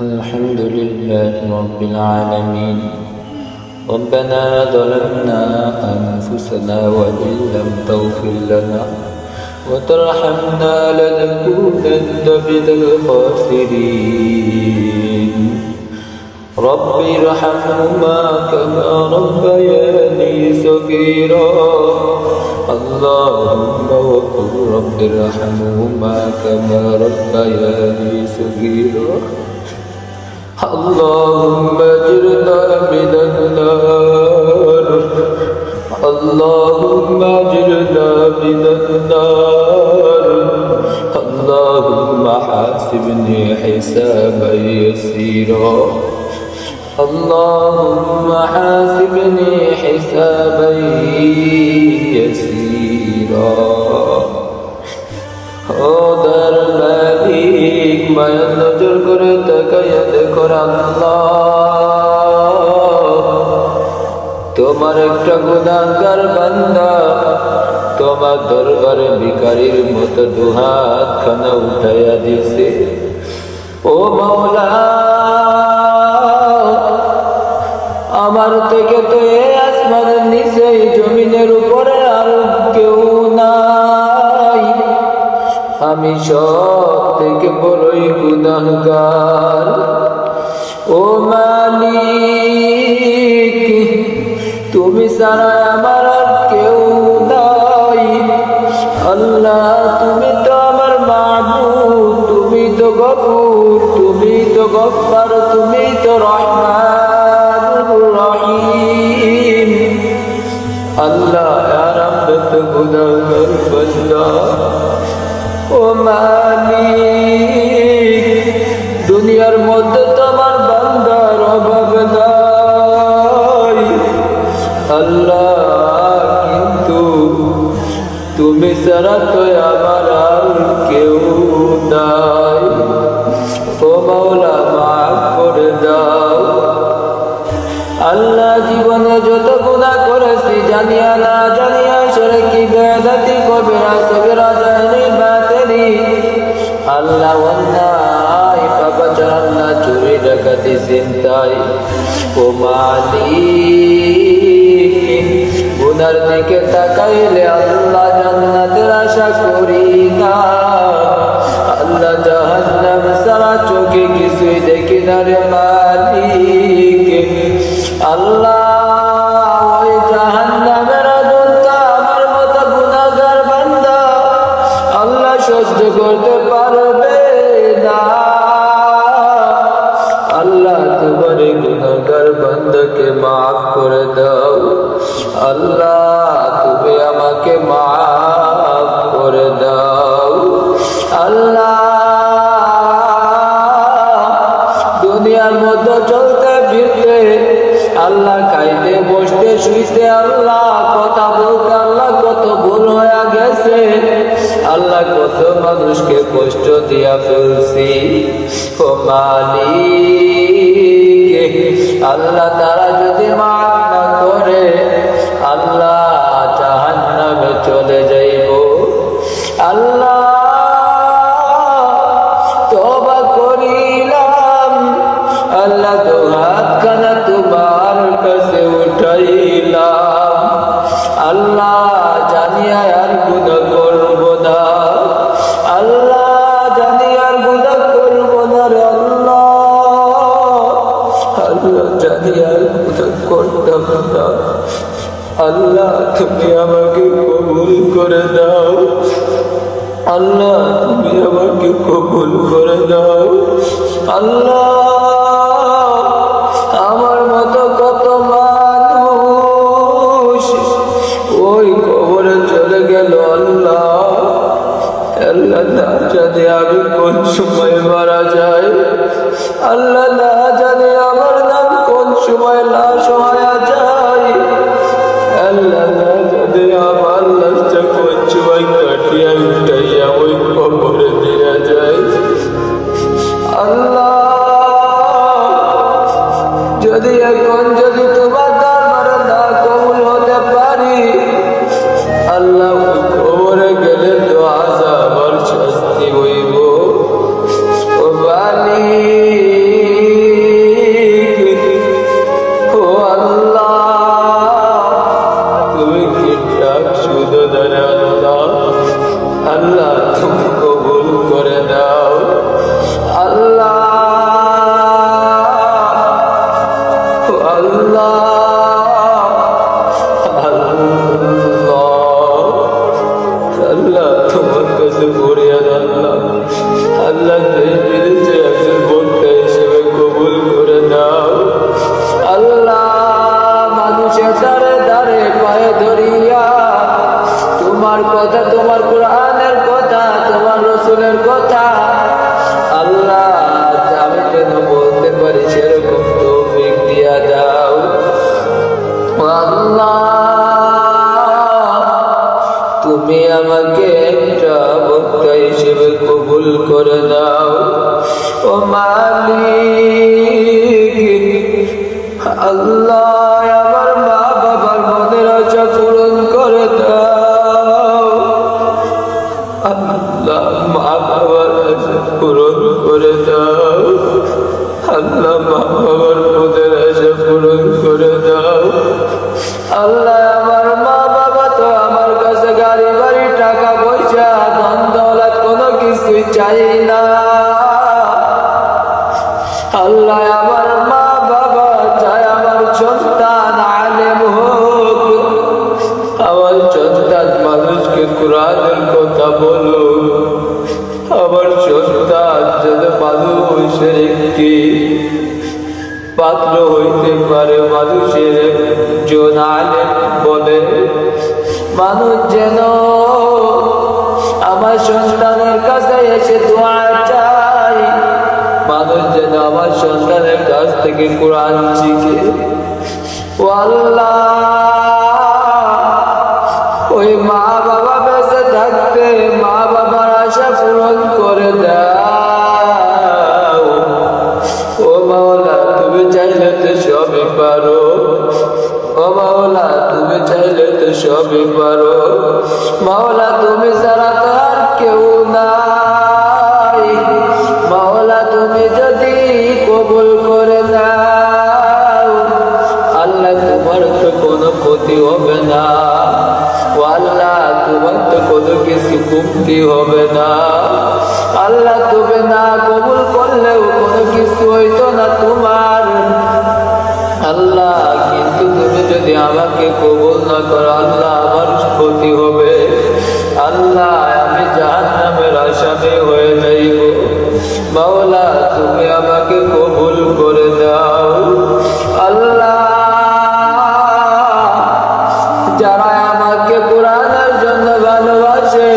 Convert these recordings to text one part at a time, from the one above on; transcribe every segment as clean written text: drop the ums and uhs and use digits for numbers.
الحمد لله رب العالمين. ربنا ظلمنا أنفسنا وإن لم تغفر لنا وترحمنا لنكونن من الخاسرين. رب ارحمهما كما ربياني صغيرا. اللهم وقل رب ارحمهما كما ربياني صغيرا. اللهم اجرنا من النار. اللهم اجرنا من النار. اللهم حاسبني حسابا يسيرا. اللهم حاسبني حسابا يسيرا. ও দয়ার মালিক, মায়ার নজর করে তাকাইয়া দেখো আল্লাহ, তোমার একটা গুনাহগার বান্দা তোমার দরবারে ভিখারির মতো দুহাত খানা উঠাইয়া দিছে। ও মাওলা, আমার থেকে তো এই আসমানের নিচে এই জমিনের উপরে আর কেউ নাই। আমি সব থেকে বড়ই গুনাহগার। ও মালিক, তুমি ছাড়া আমার আর কেউ নাই। আল্লাহ, তুমি তো আমার মাবুদ, তুমি তো গফুর, তুমি তো গফফার, তুমি তো রহমানুর রহিম। আল্লাহ, আর আমরা তো গুনাহগার বান্দা। ও মালিক, দুনিয়ার মধ্যে তোমার বান্দার অভাব নাই আল্লাহ, কিন্তু তুমি ছাড়া তো আমার আর কেউ নাই। ও মাওলা, মাফ করে দাও আল্লাহ। জীবনে যত গুনাহ করেছি, জানিয়া না জানিয়া, শিরকি বেদাতি কবিরা সগীরা জাহেলি বাতিনি, আল্লাহ অন্যায় পাপাচার, আল্লাহ চুরি ডাকাতি ছিনতাই। ও মালিক, গুনার দিকে তাকাইলে আল্লাহ জান্নাতের আশা করি না। আল্লাহ, জাহান্নাম ছাড়া চোখে কিছুই দেখি না রে মালিক। আল্লাহ, ওই জাহান্নামের আগুনটা আমার মতো গুনাহগার বান্দা আল্লাহ সহ্য করতে পারবে না। আল্লাহ, তোমার এই গুনাহগার বান্দাকে মাফ করে দাও। আল্লাহ, তুমি আমাকে মাফ করে দাও। আল্লাহ, দুনিয়ার মধ্যে চলতে ফিরতে আল্লাহ, খাইতে বসতে শুইতে আল্লাহ, কথা বলতে আল্লাহ কত ভুল হয়ে গেছে আল্লাহ, কত মানুষকে কষ্ট দিয়া ফেলছি। ও মালিক, আল্লাহ, তারা যদি মাফ না করে আল্লাহ, জাহান্নামে চলে যাইব। আল্লাহ, তওবা করিলাম আল্লাহ, তো হাতখানা তোমার কাছে উঠাইলাম। আল্লাহ, জানিয়া আর গুনাহ করব না। আল্লাহ, জানিয়া আর গুনাহ করব না রে আল্লাহ। আল্লাহ, জানিয়া আর গুনাহ করতাম না। আল্লাহ, তুমি আমাকে কবুল করে দাও। আল্লাহ, তুমি আমাকে কবুল করে দাও। আল্লাহ, আমার মতো কত মানুষ ওই কবরে চলে গেল আল্লাহ। আল্লাহ, না জানে আমি কোন সময় মারা যাই। আল্লাহ, না জানে আমার নাম কোন সময় লাশ হয়ে যায়। আল্লাহ, না জানে আমার লাশটা কোন সময় কাটিয়া উঠাইয়া ওই কবরে দিয়ে যায়। আল্লাহ, যদি এখন যদি তোমার দরবারে না কবুল হতে পারি আল্লাহ, কবরে গেলে তো আযাব আর শাস্তি হইব। ও মালিক, মালিক। আল্লাহ আমার মা বাবার মনের আশা পূরণ করে দাও। আল্লাহ মা বাবার আশা পূরণ করে দাও। আল্লাহ মা বাবার মনের আশা পূরণ করে দাও। আল্লাহ আমার মা বাবা তো আমার কাছে গাড়ি বাড়ি টাকা পয়সা ধন দৌলত কোনো কিছুই চাই না। আল্লাহ আমার মা বাবা চায় আমার সন্তান আলেম হোক, আমার সন্তান মানুষকে কোরআনের কথা বলুক, আমার সন্তান যেন মানুষের একটি পাত্র হইতে পারে, মানুষের জন আলেম বলে। মানুষ যেন আমার সন্তানের কাছে এসে দোয়া চাই, মানুষ যেন আমার সন্তানের কাছ থেকে কোরআন শিখে। ও আল্লাহ, ওই মা বাবা বেঁচে থাকতে মা বাবার আশা পূরণ করে দাও। ও মাওলা, তুমি চাইলে তো সবই পারো। ও মাওলা, তুমি চাইলে তো সবই পারো। মাওলা, তুমি ছাড়া তো আর কেউ নাই। মাওলা, তুমি যদি কবুল করে দাও, আল্লাহ তোমার তো কোনো ক্ষতি হবে না। ও আল্লাহ, তোমার তো কোনো কিছু কমতি হবে না। আল্লাহ, তুমি না কবুল করলেও কোনো কিছু হইতো না তোমার। আল্লাহ, কিন্তু তুমি যদি আমাকে কবুল না করো, আল্লাহ আমার ক্ষতি হবে। আল্লাহ, আমি জাহান্নামের আসামি হয়ে যাইব। মাওলা, তুমি আমাকে কবুল করে দাও। আল্লাহ, যারা আমাকে কোরআনের জন্য ভালোবাসে,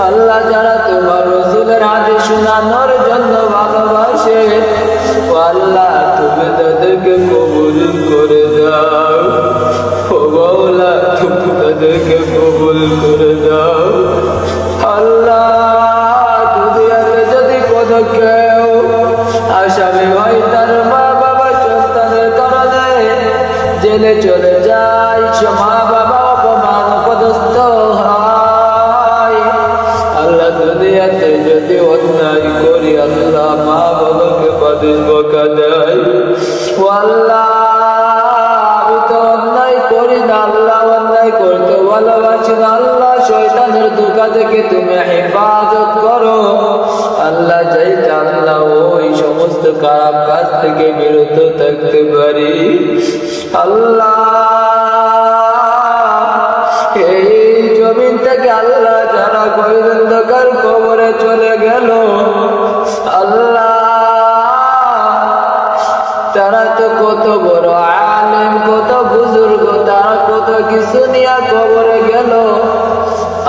আল্লাহ যারা তোমার রাসূলের হাদিস শোনানোর জন্য ভালোবাসে, ও আল্লাহ তুমি তাদেরকে কবুল করে দাও। ও মাওলা, তুমি তাদেরকে কবুল করে দাও। আল্লাহ, দুনিয়াতে যদি কোনো কেউ আসামি হয়, তার মা বাবা সন্তানের কারণে জেলে চলে যায়, মা বাবা অপমান অপদস্থ হয়। আল্লাহ, দুনিয়াতে যদি অন্যায় করি, আল্লাহ মা বাবাকে বাদিস বকা দেয়। ও আল্লাহ, আমি তো অন্যায় করি না, আল্লাহ অন্যায় করতে ভালোবাসি না। আল্লাহ, শয়তানের ধোঁকা থেকে তুমি হেফাজত করো। আল্লাহ, চাইতে আল্লাহ ওই সমস্ত খারাপ কাজ থেকে বিরত থাকতে পারি। আল্লাহ, এই জমিন থেকে আল্লাহ যারা গভীর কবরে চলে গেল, আল্লাহ তারা তো কত বড় আলেম, কত বুজুর্গ, তারা কত কিছু নিয়ে কবরে গেল।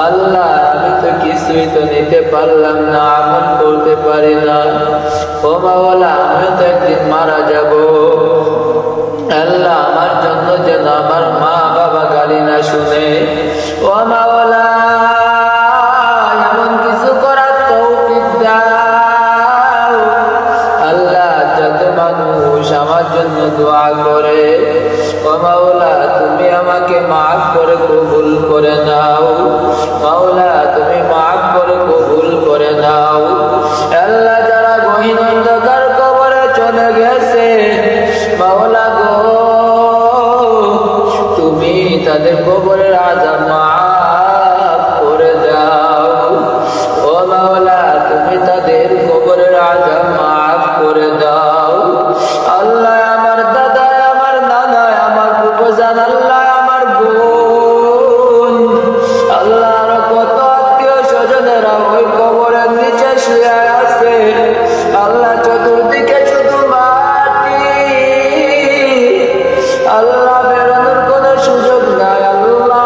আল্লাহ, আমি তো কিছুই তো নিতে পারলাম না, আমল করতে পারি না। ও মাওলা, আমি তো একদিন মারা যাব। আল্লাহ, আমার জন্য যেন আমার মা বাবা গালি না শুনে। ও মাওলা, এমন কিছু করার তৌফিক দাও। আল্লাহ, যত মানুষ আমার জন্য দোয়া করে, ও মাওলা তুমি আমাকে মাফ করে কবুল করে নাও। মাওলা, তুমি মাফ করে কবুল করে নাও। আল্লাহ, যারা গহীন অন্ধকার কবরে চলে গেছে, মাওলা গো, তুমি তাদের কবরের আযাব মাফ করে দাও। ও মাওলা, তুমি তাদের কবরের আযাব মাফ করে দাও। আল্লাহ, আমার দাদা, আমার নানা, আমার ফুফাজান, আল্লাহ আমার বোন, আল্লাহ আরো কত আত্মীয় স্বজনেরা ওই কবরের নিচে শুয়ে আছে। আল্লাহ, চতুর্দিকে শুধু মাটি, আল্লাহ বেরোনোর কোনো সুযোগ নাই। আল্লাহ,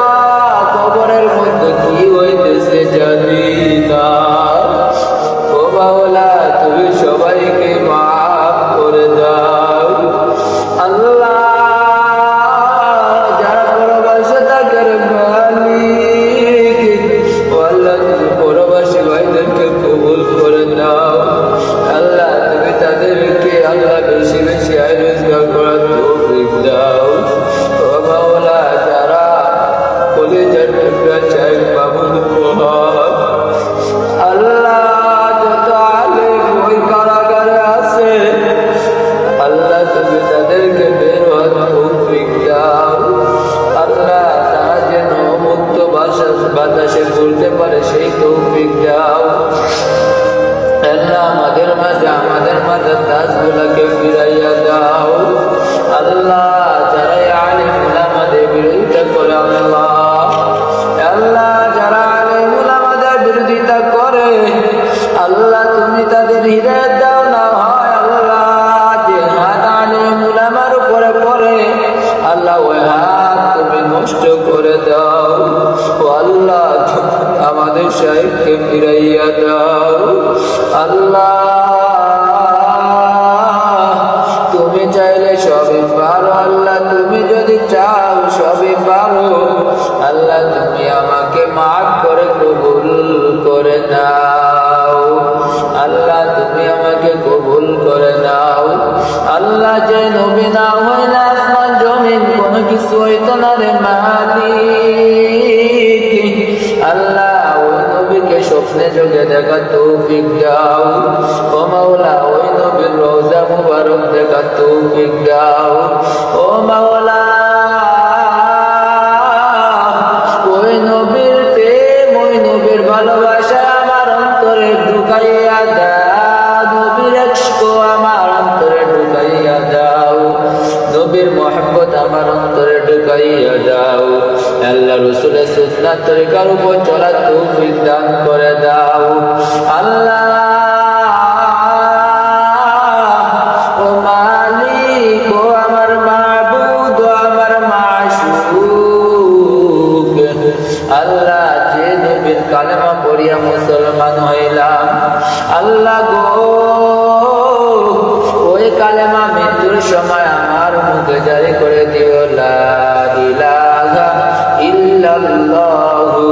রোজগার করার তৌফিক দাও। ও মাওলা, যারা কলেজের টুকরা চাই বাবুল উপহার, আল্লাহ যত আলেম ওই কারাগারে আছে, আল্লাহ তুমি তাদেরকে বের হওয়ার তৌফিক দাও। আল্লাহ তারা যেন মুক্ত বাতাসে ঘুরতে পারে সেই তৌফিক দাও। আল্লাহ আমাদের মাঝে তাজগুলাকে ফিরাইয়া দাও। আল্লাহ যারা আলেম উলামাদের বিরোধিতা করে, আল্লাহ যারা আলেম উলামাদের বিরোধিতা করে, আল্লাহ তুমি তাদের হিদায়াত দাও না হয়। আল্লাহ যে হাত আলেম উলামার উপরে পড়ে, আল্লাহ ওই হাত তুমি নষ্ট করে দাও। ও আল্লাহ আমাদের শাইখকে ফিরাইয়া দাও। আল্লাহ তুমি চাইলে সবই পারো, আল্লাহ তুমি যদি চাও সবই পারো। আল্লাহ তুমি আমাকে মাফ করে কবুল করে নাও। আল্লাহ তুমি আমাকে কবুল করে নাও। আল্লাহ যে নবী না হইলে আসমান জমিন কোনো কিছু হইতো না রে মালিক। আল্লাহ ওই নবীকে স্বপ্নে যোগে দেখা তৌফিক দাও। ও মাওলা ওই নবীর রওজা মুবারক দেখা তৌফিক দাও। ও মাওলা ওই নবীর প্রেম, ওই নবীর ভালোবাসা আমার অন্তরে ঢুকাইয়া দাও। নবীর ইশক আমার অন্তরে ঢুকাইয়া দাও। নবীর মহব্বত আমার অন্তরে ঢুকাইয়া দাও। আল্লাহ রাসূলের সুন্নাত তরিকার উপর চলার তৌফিক দান করে দাও। আল্লাহ ও মালিক, ও আমার মাবুদ, ও আমার মাশউক, আল্লাহ যে নবীর কালেমা পড়িয়া মুসলমান হইলাম, আল্লাহ গো ওই কালেমা মৃত্যুর সময় আমার মুখে জারি করে দিও, লা ইলাহা ইল্লাল্লাহু।